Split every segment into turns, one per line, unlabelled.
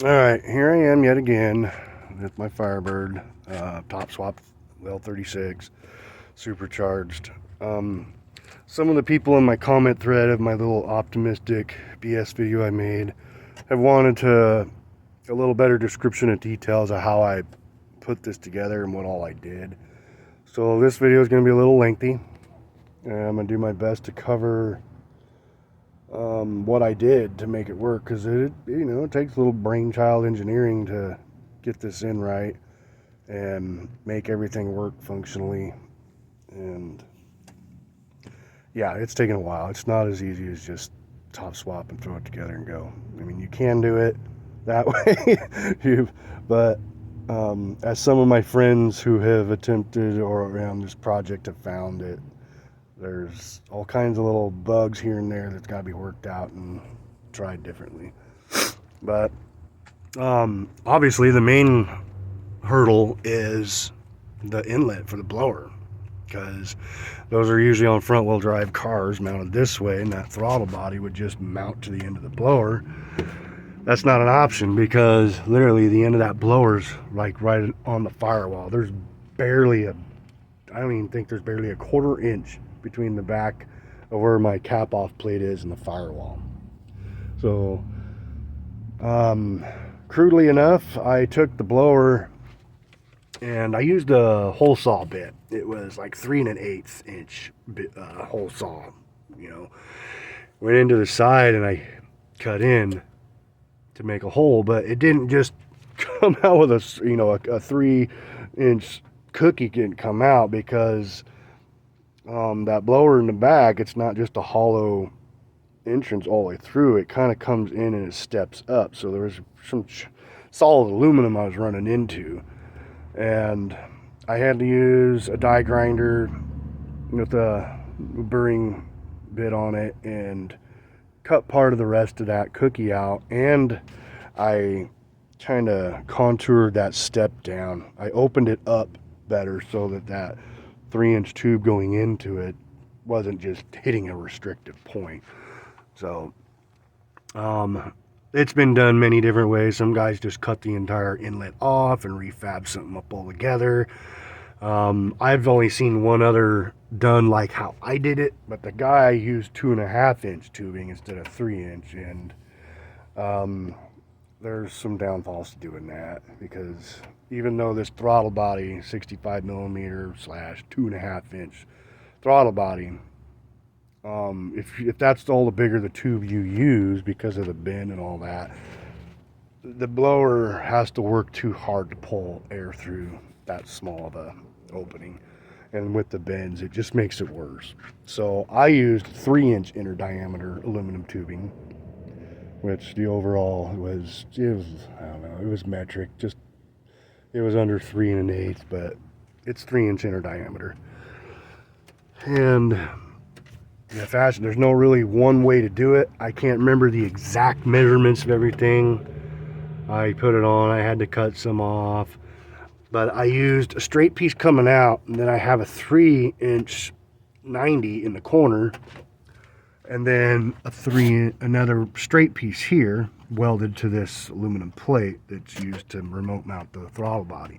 Alright, here I am yet again with my Firebird top swap L36 supercharged. Some of the people in my comment thread of my little optimistic BS video I made have wanted a little better description of details of how I put this together and what all I did. So this video is going to be a little lengthy, and I'm going to do my best to cover what I did to make it work, because it takes a little brainchild engineering to get this in right and make everything work functionally. And yeah, it's taken a while. It's not as easy as just top swap and throw it together and go. I mean, you can do it that way, but as some of my friends who have attempted or around this project have found it, there's all kinds of little bugs here and there that's got to be worked out and tried differently. But obviously the main hurdle is the inlet for the blower, because those are usually on front wheel drive cars mounted this way, and that throttle body would just mount to the end of the blower. That's not an option, because literally the end of that blower's like right on the firewall. There's barely I don't even think there's barely a 1/4 inch between the back of where my cap off plate is and the firewall. So crudely enough, I took the blower and I used a hole saw bit. It was like 3 1/8 inch hole saw, went into the side and I cut in to make a hole, but it didn't just come out with a 3-inch cookie. Didn't come out, because that blower in the back, it's not just a hollow entrance all the way through. It kind of comes in and it steps up. So there was some solid aluminum I was running into, and I had to use a die grinder with a burring bit on it and cut part of the rest of that cookie out. And I kind of contoured that step down. I opened it up better so that 3-inch tube going into it wasn't just hitting a restrictive point. So it's been done many different ways. Some guys just cut the entire inlet off and refab something up all together. I've only seen one other done like how I did it, but the guy used 2.5-inch tubing instead of 3-inch, and there's some downfalls to doing that, because even though this throttle body, 65 millimeter / 2.5-inch throttle body, if that's all the bigger the tube you use because of the bend and all that, the blower has to work too hard to pull air through that small of a opening. And with the bends, it just makes it worse. So I used 3-inch inner diameter aluminum tubing, which the overall was I don't know, it was metric. It was under 3 1/8, but it's 3-inch inner diameter. And in a fashion, there's no really one way to do it. I can't remember the exact measurements of everything. I put it on, I had to cut some off, but I used a straight piece coming out, and then I have a 3-inch 90 in the corner, and then another straight piece here welded to this aluminum plate that's used to remote mount the throttle body.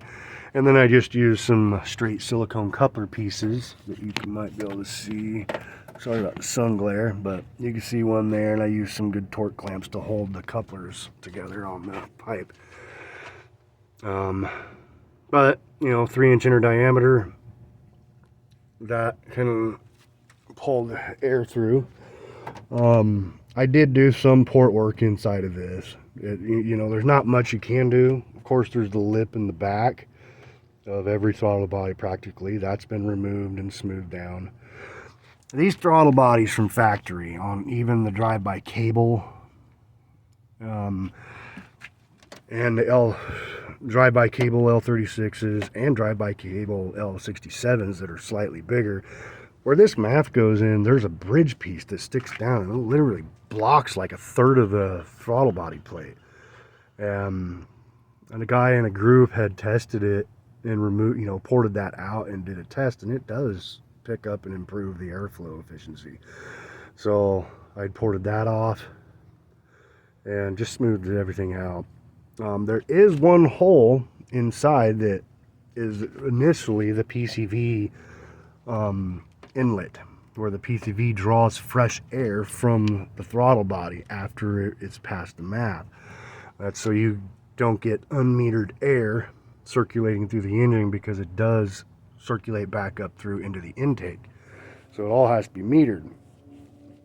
And then I just used some straight silicone coupler pieces that you might be able to see. Sorry about the sun glare, but you can see one there, and I used some good torque clamps to hold the couplers together on the pipe. But 3-inch inner diameter, that can pull the air through. I did do some port work inside of this. There's not much you can do. Of course, there's the lip in the back of every throttle body practically. That's been removed and smoothed down. These throttle bodies from factory, on even the drive-by cable, and the drive-by cable L36s and drive-by cable L67s that are slightly bigger, where this MAF goes in, there's a bridge piece that sticks down and it literally blocks like 1/3 of the throttle body plate. And a guy in a group had tested it and ported that out and did a test, and it does pick up and improve the airflow efficiency. So I'd ported that off and just smoothed everything out. There is one hole inside that is initially the PCV inlet, where the PCV draws fresh air from the throttle body after it's past the map. That's so you don't get unmetered air circulating through the engine, because it does circulate back up through into the intake. So it all has to be metered.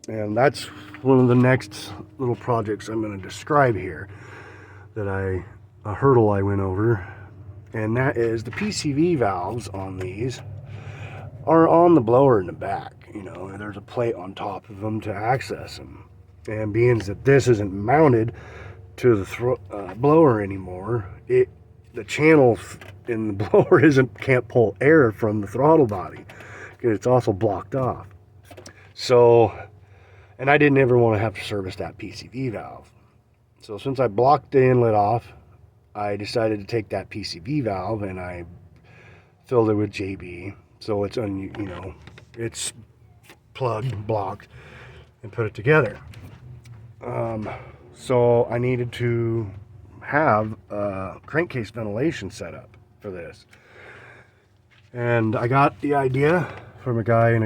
And that's one of the next little projects I'm going to describe here, that a hurdle I went over, and that is the PCV valves on these are on the blower in the back. You know, there's a plate on top of them to access them. And being that this isn't mounted to the blower anymore, the channel in the blower can't pull air from the throttle body, because it's also blocked off. So, and I didn't ever want to have to service that PCV valve. So since I blocked the inlet off, I decided to take that PCV valve and I filled it with JB. So it's it's plugged, blocked, and put it together. So I needed to have a crankcase ventilation set up for this. And I got the idea from a guy in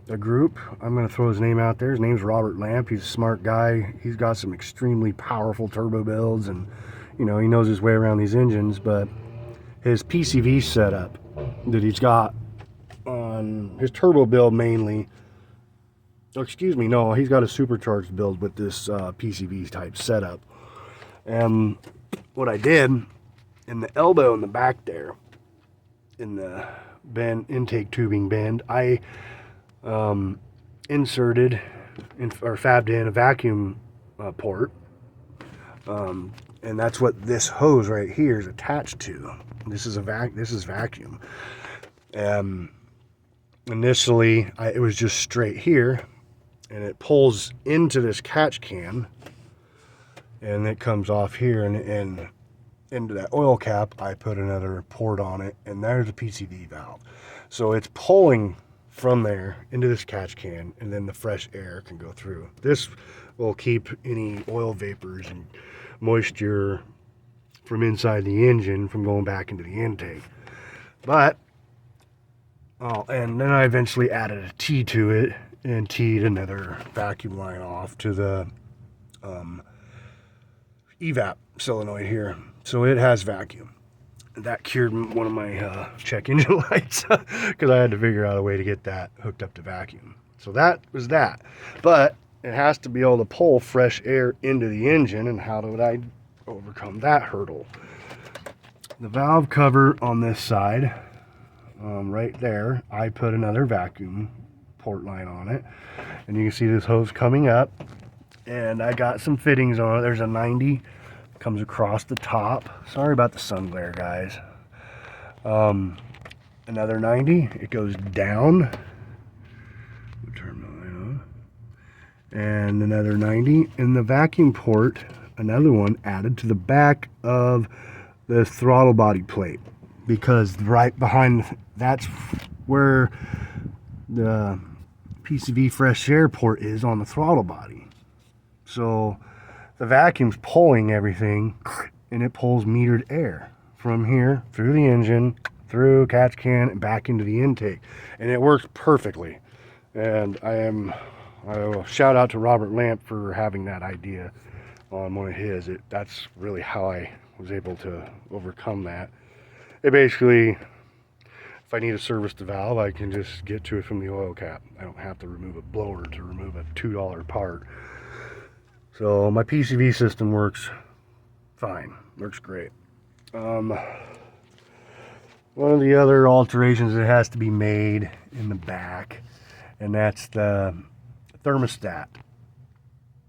a group. I'm going to throw his name out there. His name's Robert Lamp. He's a smart guy. He's got some extremely powerful turbo builds, and he knows his way around these engines. But his PCV setup that he's got on his turbo build mainly, he's got a supercharged build with this PCV type setup. And what I did, in the elbow in the back there, in the intake tubing bend, I inserted or fabbed in a vacuum port, and that's what this hose right here is attached to. This is vacuum. Initially, it was just straight here, and it pulls into this catch can, and it comes off here, and into that oil cap, I put another port on it, and there's a PCV valve. So it's pulling from there into this catch can, and then the fresh air can go through. This will keep any oil vapors and moisture from inside the engine from going back into the intake. But, and then I eventually added a T to it, and T'd another vacuum line off to the evap solenoid here. So it has vacuum. That cured one of my check engine lights, because I had to figure out a way to get that hooked up to vacuum. So that was that. But it has to be able to pull fresh air into the engine, and how did I overcome that hurdle? The valve cover on this side, right there, I put another vacuum port line on it, and you can see this hose coming up, and I got some fittings on it. There's a 90 comes across the top. Sorry about the sun glare, guys. Another 90, it goes down. We'll turn my light on. And another 90, and the vacuum port, another one added to the back of the throttle body plate, because right behind that's where the PCV fresh air port is on the throttle body. So the vacuum's pulling everything, and it pulls metered air from here through the engine, through catch can, and back into the intake, and it works perfectly. And I will shout out to Robert Lamp for having that idea on one of his. That's really how I was able to overcome that. It basically, if I need to service the valve, I can just get to it from the oil cap. I don't have to remove a blower to remove a $2 part. So my PCV system works fine, works great. One of the other alterations that has to be made in the back, and that's the thermostat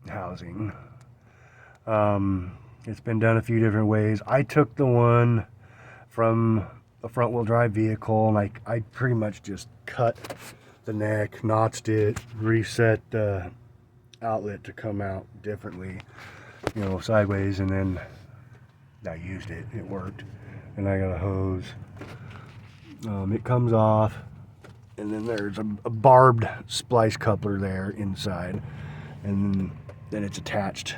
housing. It's been done a few different ways. I took the one from a front wheel drive vehicle, and I pretty much just cut the neck, notched it, reset the outlet to come out differently, sideways, and then I used it. It worked. And I got a hose. It comes off, and then there's a barbed splice coupler there inside, and then it's attached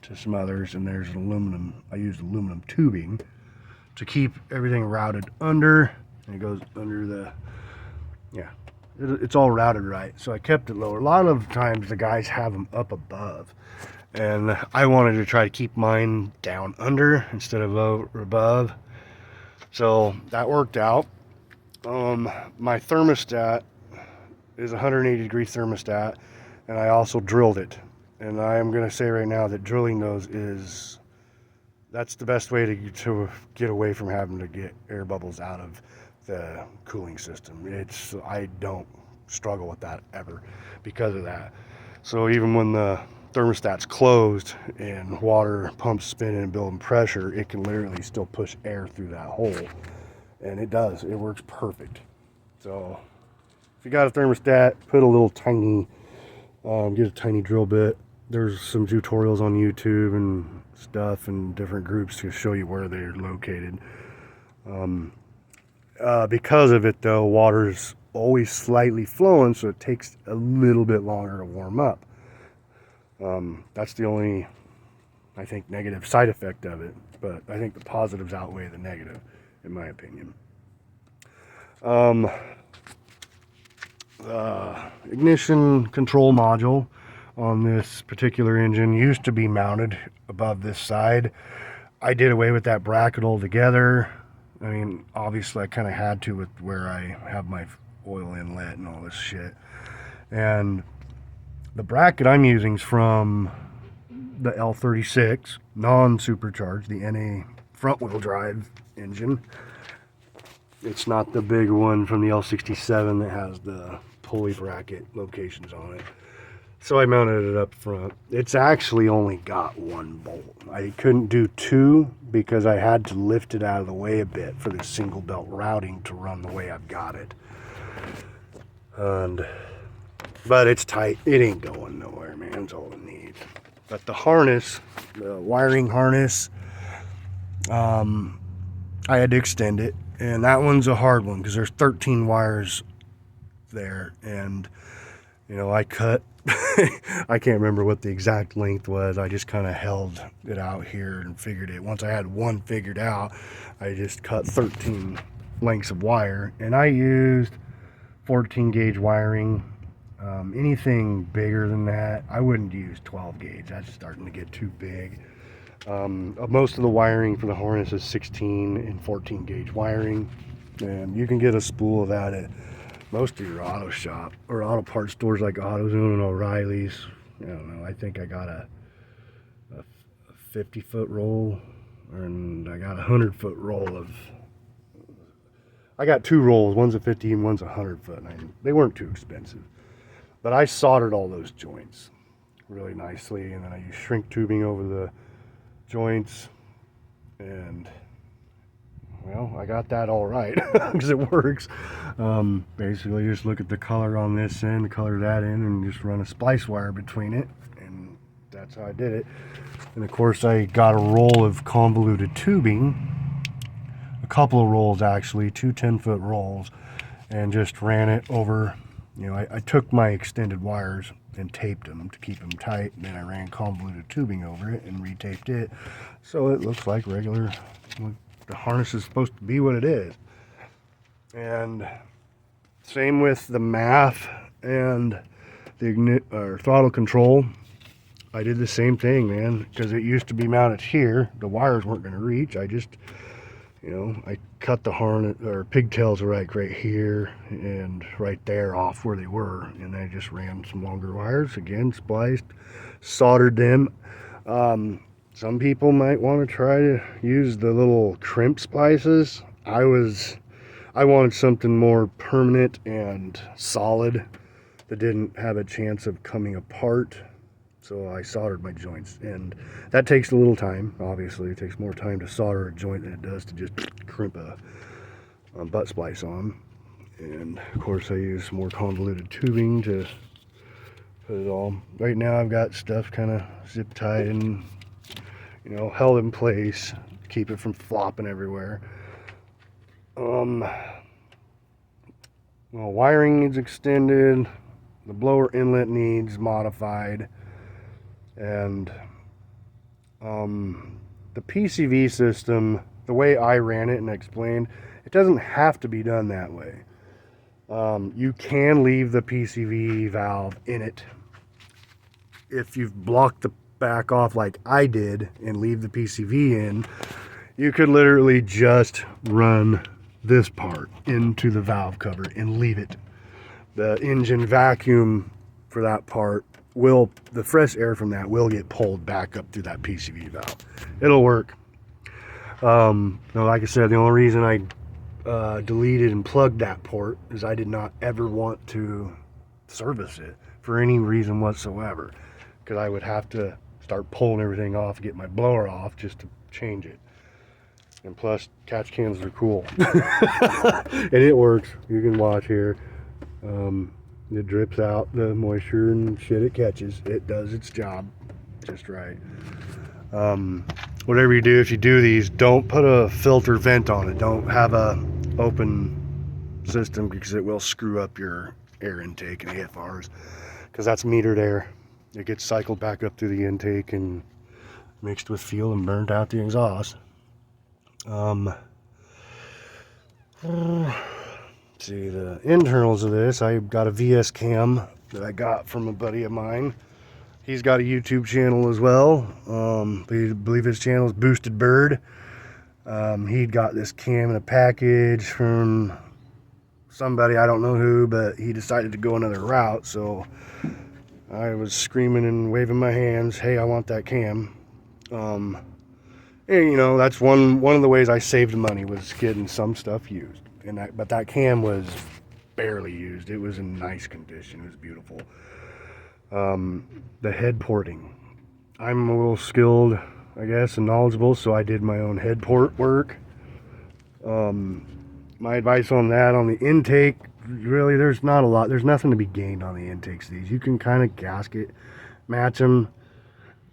to some others, and there's an aluminum. I used aluminum tubing to keep everything routed under, and it goes under the, yeah, it's all routed right. So I kept it lower. A lot of times the guys have them up above, and I wanted to try to keep mine down under instead of over above. So that worked out. My thermostat is a 180-degree thermostat, and I also drilled it. And I am going to say right now that drilling those that's the best way to get away from having to get air bubbles out of the cooling system. I don't struggle with that ever because of that. So even when the thermostat's closed and water pumps spinning and building pressure, it can literally still push air through that hole. And it does. It works perfect. So if you got a thermostat, put a little tiny, get a tiny drill bit. There's some tutorials on YouTube and stuff and different groups to show you where they're located. Because of it though, water's always slightly flowing, so it takes a little bit longer to warm up. That's the only, I think, negative side effect of it, but I think the positives outweigh the negative, in my opinion. Ignition control module on this particular engine used to be mounted above this side. I did away with that bracket altogether. I mean, obviously I kind of had to with where I have my oil inlet and all this shit. And the bracket I'm using is from the L36, non-supercharged, the NA front wheel drive engine. It's not the big one from the L67 that has the pulley bracket locations on it. So I mounted it up front. It's actually only got one bolt. I couldn't do two because I had to lift it out of the way a bit for this single belt routing to run the way I've got it. But it's tight. It ain't going nowhere, man. It's all it needs. But the harness, the wiring harness, I had to extend it. And that one's a hard one because there's 13 wires there. And, you know, I cut, I can't remember what the exact length was. I just kind of held it out here and figured it. Once I had one figured out, I just cut 13 lengths of wire. And I used 14 gauge wiring. Anything bigger than that, I wouldn't use 12 gauge. That's starting to get too big. Most of the wiring for the harness is 16 and 14 gauge wiring, and you can get a spool of that at most of your auto shop or auto parts stores like AutoZone and O'Reilly's. I don't know, I think I got a 50-foot roll, and I got a 100-foot roll of, I got two rolls, one's a 50 and one's a 100-foot, and they weren't too expensive. But I soldered all those joints really nicely, and then I used shrink tubing over the joints, and well, I got that all right because it works. Basically just look at the color on this end, the color that end, and just run a splice wire between it, and that's how I did it. And of course I got a roll of convoluted tubing, a couple of rolls actually, two 10-foot rolls, and just ran it over. You know, I took my extended wires and taped them to keep them tight, and then I ran convoluted tubing over it and retaped it, so it looks like regular. The harness is supposed to be what it is. And same with the MAF and the throttle control. I did the same thing, man, because it used to be mounted here. The wires weren't going to reach. I just, you know, I cut the harness or pigtails right here and right there off where they were, and I just ran some longer wires again, spliced, soldered them. Some people might want to try to use the little crimp splices. I wanted something more permanent and solid that didn't have a chance of coming apart. So I soldered my joints, and that takes a little time. Obviously, it takes more time to solder a joint than it does to just crimp a butt splice on. And of course, I use more convoluted tubing to put it all. Right now, I've got stuff kind of zip tied and, you know, held in place to keep it from flopping everywhere. Well, wiring needs extended. The blower inlet needs modified. And The PCV system, the way I ran it and explained, it doesn't have to be done that way. You can leave the PCV valve in it. If you've blocked the back off like I did and leave the PCV in, you could literally just run this part into the valve cover and leave it. The engine vacuum for that part the fresh air from that will get pulled back up through that PCV valve. It'll work. No, like I said, the only reason I deleted and plugged that port is I did not ever want to service it for any reason whatsoever, because I would have to start pulling everything off, get my blower off just to change it. And plus, catch cans are cool. And it works. You can watch here. It drips out the moisture and shit it catches. It does its job just right. Whatever you do, if you do these, don't put a filter vent on it. Don't have a open system, because it will screw up your air intake and AFRs, because that's metered air. It gets cycled back up through the intake and mixed with fuel and burned out the exhaust. See the internals of this. I got a VS cam that I got from a buddy of mine. He's got a YouTube channel as well. I believe his channel is Boosted Bird. He'd got this cam in a package from somebody, I don't know who, but he decided to go another route. So I was screaming and waving my hands, hey, I want that cam. And you know, that's one of the ways I saved money, was getting some stuff used. But that cam was barely used. It was in nice condition. It was beautiful. The head porting. I'm a little skilled, I guess, and knowledgeable, so I did my own head port work. My advice on that, on the intake, really, there's not a lot. There's nothing to be gained on the intakes of these. You can kind of gasket match them.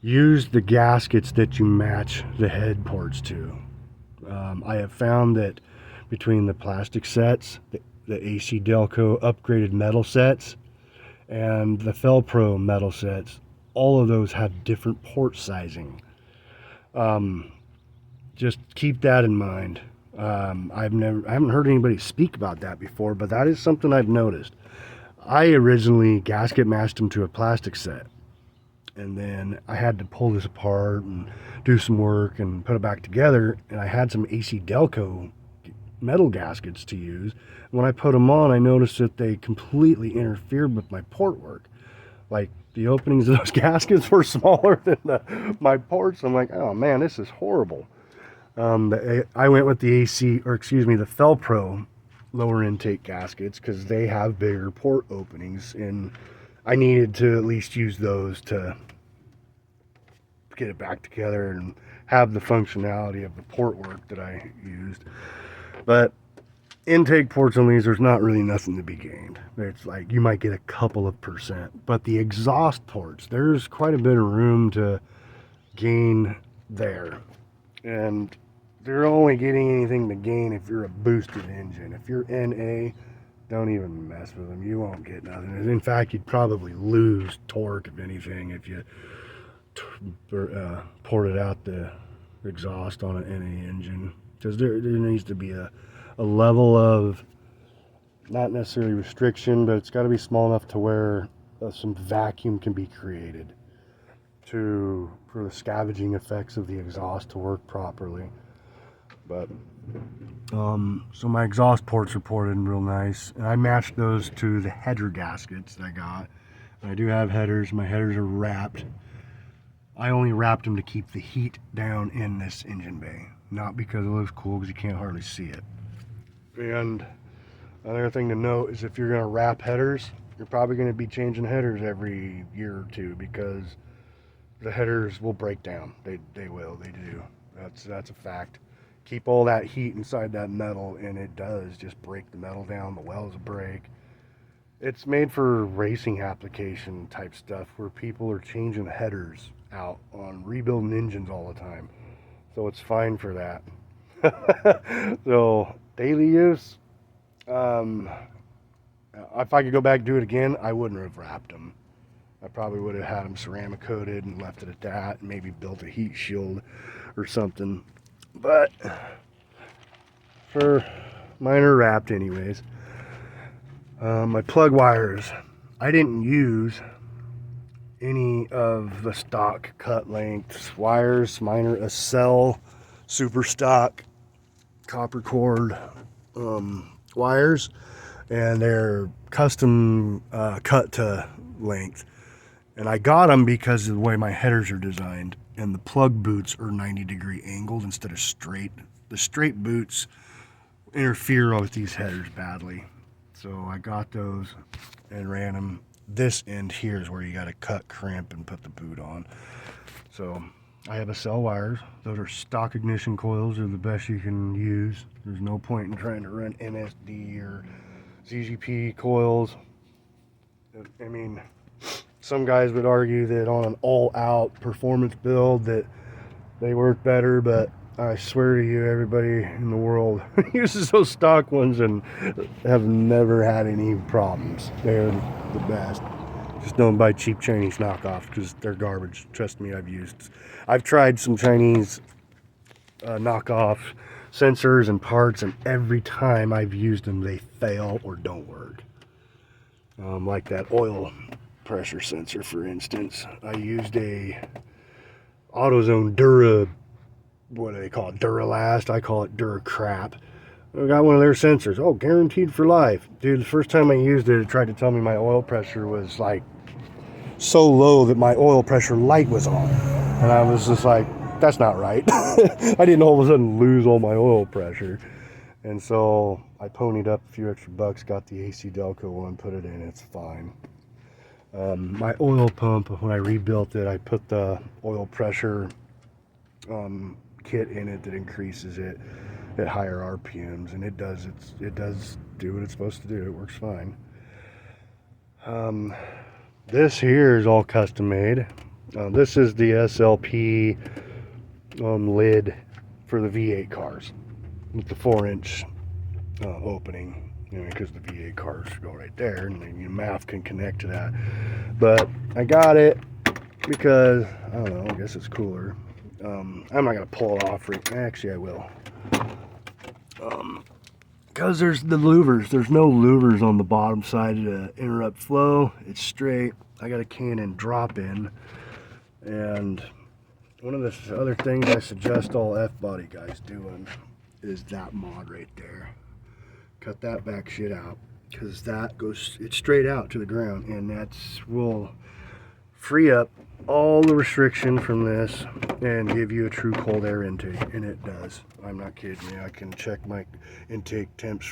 Use the gaskets that you match the head ports to. I have found that between the plastic sets, the AC Delco upgraded metal sets, and the Felpro metal sets, all of those have different port sizing. Just keep that in mind. I haven't heard anybody speak about that before, but that is something I've noticed. I originally gasket matched them to a plastic set, and then I had to pull this apart and do some work and put it back together, and I had some AC Delco metal gaskets to use. When I put them on, I noticed that they completely interfered with my port work. Like, the openings of those gaskets were smaller than my ports. I'm like, oh man, this is horrible. I went with the the Felpro lower intake gaskets, because they have bigger port openings, and I needed to at least use those to get it back together and have the functionality of the port work that I used. But intake ports on these, there's not really nothing to be gained. It's like you might get a couple of %, but the exhaust ports, there's quite a bit of room to gain there. And they're only getting anything to gain if you're a boosted engine. If you're NA, don't even mess with them. You won't get nothing. In fact, you'd probably lose torque, if anything, if you ported out the exhaust on an NA engine. Because there needs to be a level of, not necessarily restriction, but it's got to be small enough to where some vacuum can be created for the scavenging effects of the exhaust to work properly. But so my exhaust ports are ported real nice, and I matched those to the header gaskets that I got. I do have headers. My headers are wrapped. I only wrapped them to keep the heat down in this engine bay, not because it looks cool, because you can't hardly see it. And another thing to note is, if you're going to wrap headers, you're probably going to be changing headers every year or two, because the headers will break down. They do. That's a fact. Keep all that heat inside that metal, and it does just break the metal down. The wells break. It's made for racing application type stuff, where people are changing headers out on rebuilding engines all the time. So it's fine for that. So daily use, if I could go back and do it again, I wouldn't have wrapped them. I probably would have had them ceramic coated and left it at that, and maybe built a heat shield or something. But for mine are wrapped anyways. My plug wires, I didn't use any of the stock cut lengths wires. Mine are a cell super stock copper cord wires, and they're custom cut to length. And I got them because of the way my headers are designed, and the plug boots are 90-degree angled instead of straight. The straight boots interfere with these headers badly. So I got those and ran them. This end here is where you got to cut, crimp, and put the boot on. So I have a cell wires. Those are stock ignition coils. They're the best you can use. There's no point in trying to run MSD or ZZP coils. I mean, some guys would argue that on an all-out performance build that they work better, but I swear to you, everybody in the world uses those stock ones and have never had any problems. They're the best. Just don't buy cheap Chinese knockoffs because they're garbage. Trust me, I've tried some Chinese knockoff sensors and parts, and every time I've used them, they fail or don't work. Like that oil pressure sensor, for instance. I used a AutoZone Dura, what do they call it? Duralast. I call it Dura crap. I got one of their sensors. Oh, guaranteed for life. Dude, the first time I used it, it tried to tell me my oil pressure was like so low that my oil pressure light was on. And I was just like, that's not right. I didn't all of a sudden lose all my oil pressure. And so I ponied up a few extra bucks, got the AC Delco one, put it in, it's fine. My oil pump, when I rebuilt it, I put the oil pressure kit in it that increases it at higher RPMs, and it does do what it's supposed to do. It works fine. This here is all custom made. This is the SLP lid for the V8 cars with the 4-inch opening, because the V8 cars go right there, and then your MAF can connect to that. But I got it because I don't know, I guess it's cooler. I'm not gonna pull it off. Actually, I will. Because there's the louvers. There's no louvers on the bottom side to interrupt flow. It's straight. I got a Canon drop-in. And one of the other things I suggest all F-body guys doing is that mod right there. Cut that back shit out, because that goes, it's straight out to the ground, and will free up all the restriction from this and give you a true cold air intake, and it does. I'm not kidding you. I can check my intake temps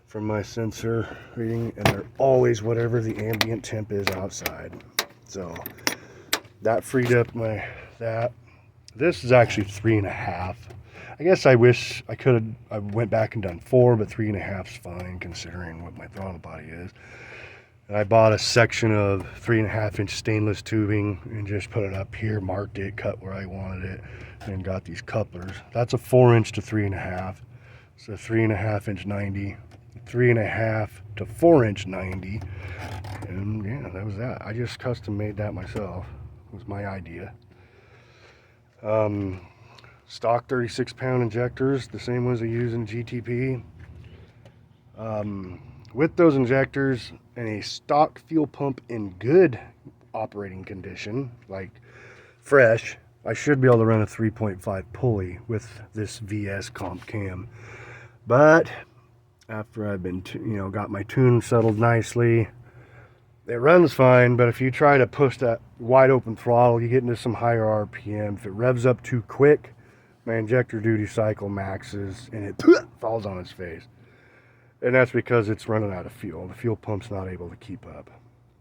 from my sensor reading, and they're always whatever the ambient temp is outside. So that freed up this is actually 3.5. I guess I wish I went back and done 4, but 3.5 is fine considering what my throttle body is. And I bought a section of 3.5-inch stainless tubing and just put it up here, marked it, cut where I wanted it, and got these couplers. That's a 4-inch to 3.5. So 3.5-inch 90, 3.5 to 4-inch 90. And yeah, that was that. I just custom made that myself. It was my idea. Stock 36-pound injectors, the same ones I use in GTP. With those injectors and a stock fuel pump in good operating condition, like fresh, I should be able to run a 3.5 pulley with this VS comp cam. But after I've been, got my tune settled nicely, it runs fine. But if you try to push that wide open throttle, you get into some higher RPM. If it revs up too quick, my injector duty cycle maxes and it falls on its face. And that's because it's running out of fuel. The fuel pump's not able to keep up.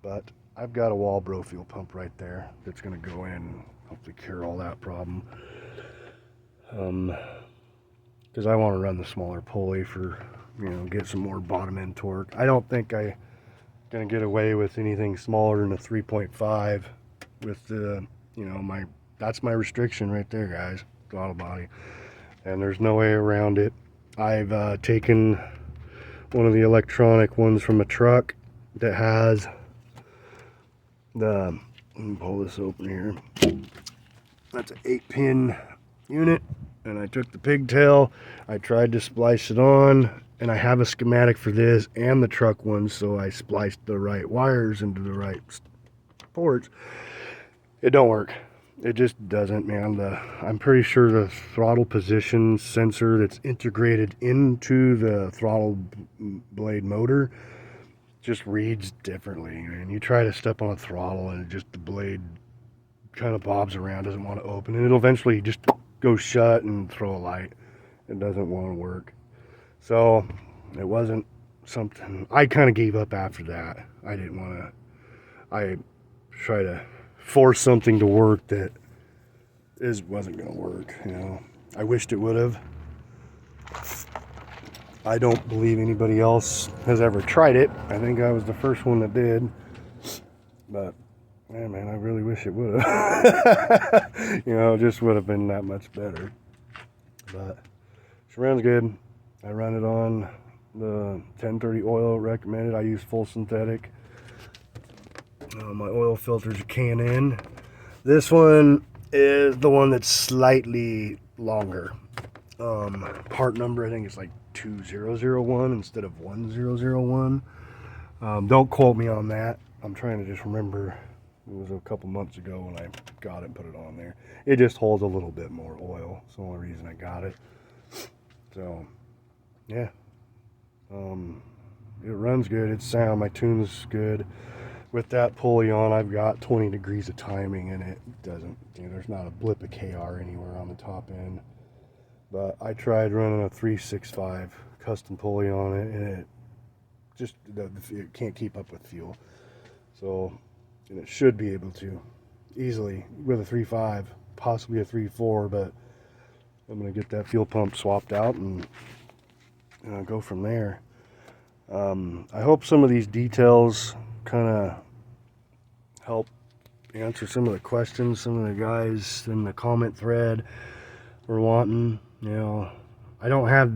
But I've got a Walbro fuel pump right there that's going to go in and hopefully cure all that problem. Because I want to run the smaller pulley for, get some more bottom end torque. I don't think I'm going to get away with anything smaller than a 3.5 with the, that's my restriction right there, guys. Throttle body. And there's no way around it. I've taken one of the electronic ones from a truck that has Let me pull this open here. That's an 8-pin unit, and I took the pigtail, I tried to splice it on, and I have a schematic for this and the truck one, so I spliced the right wires into the right ports. It don't work. It just doesn't, man. I'm pretty sure the throttle position sensor that's integrated into the throttle blade motor just reads differently. And you try to step on a throttle and the blade kind of bobs around, doesn't want to open, and it'll eventually just go shut and throw a light. It doesn't want to work. So it wasn't something, I kind of gave up after that. I didn't want to, I try to force something to work that wasn't going to work, you know. I wished it would have. I don't believe anybody else has ever tried it. I think I was the first one that did. But, yeah, man, I really wish it would have. You know, it just would have been that much better. But she runs good. I run it on the 1030 oil recommended. I use full synthetic. My oil filters are K&N. This one is the one that's slightly longer. Part number, I think it's like 2001 instead of 1001. Don't quote me on that. I'm trying to just remember. It was a couple months ago when I got it and put it on there. It just holds a little bit more oil. It's the only reason I got it. So, yeah. It runs good. It's sound. My tune's good. With that pulley on, I've got 20 degrees of timing, and it doesn't, you know, there's not a blip of KR anywhere on the top end. But I tried running a 365 custom pulley on it, and it just, it can't keep up with fuel. So, and it should be able to easily with a 3.5, possibly a 3.4, but I'm going to get that fuel pump swapped out and go from there. I hope some of these details kind of help answer some of the questions some of the guys in the comment thread were wanting. You know, I don't have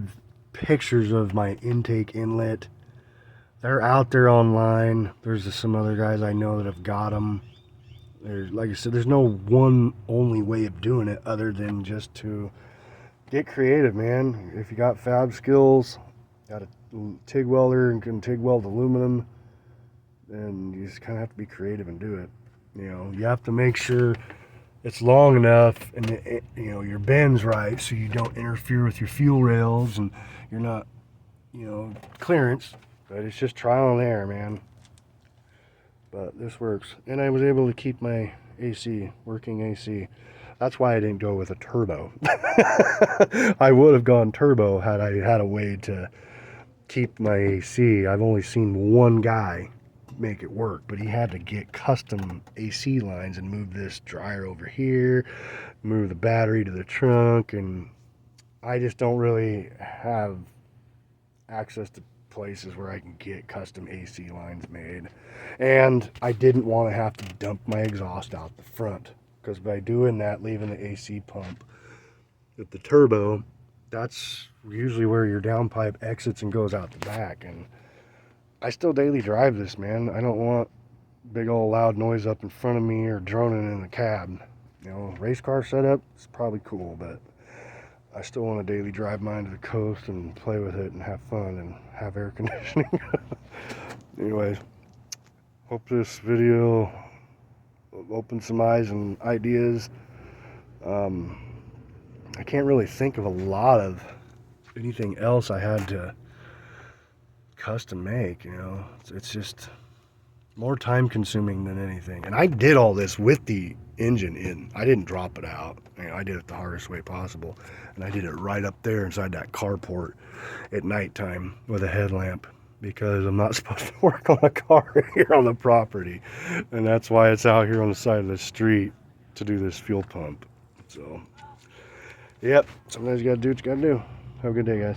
pictures of my intake inlet. They're out there online. There's some other guys I know that have got them. There's, like I said, there's no one only way of doing it other than just to get creative, man. If you got fab skills, got a TIG welder and can TIG weld aluminum, then you just kind of have to be creative and do it. You know, you have to make sure it's long enough and you know, your bend's right so you don't interfere with your fuel rails and you're not, you know, clearance. But it's just trial and error, man. But this works. And I was able to keep my AC, working AC. That's why I didn't go with a turbo. I would have gone turbo had I had a way to keep my AC. I've only seen one guy make it work, but he had to get custom AC lines and move this dryer over here, move the battery to the trunk, and I just don't really have access to places where I can get custom AC lines made. And I didn't want to have to dump my exhaust out the front, because by doing that, leaving the AC pump with the turbo, that's usually where your downpipe exits and goes out the back. And I still daily drive this, man. I don't want big old loud noise up in front of me or droning in the cab. You know, race car setup is probably cool, but I still want to daily drive mine to the coast and play with it and have fun and have air conditioning. Anyways, hope this video opened some eyes and ideas. I can't really think of a lot of anything else I had to custom make, you know. It's just more time consuming than anything. And I did all this with the engine in. I didn't drop it out. You know, I did it the hardest way possible. And I did it right up there inside that carport at nighttime with a headlamp, because I'm not supposed to work on a car here on the property. And that's why it's out here on the side of the street to do this fuel pump. So, yep, sometimes you gotta do what you gotta do. Have a good day, guys.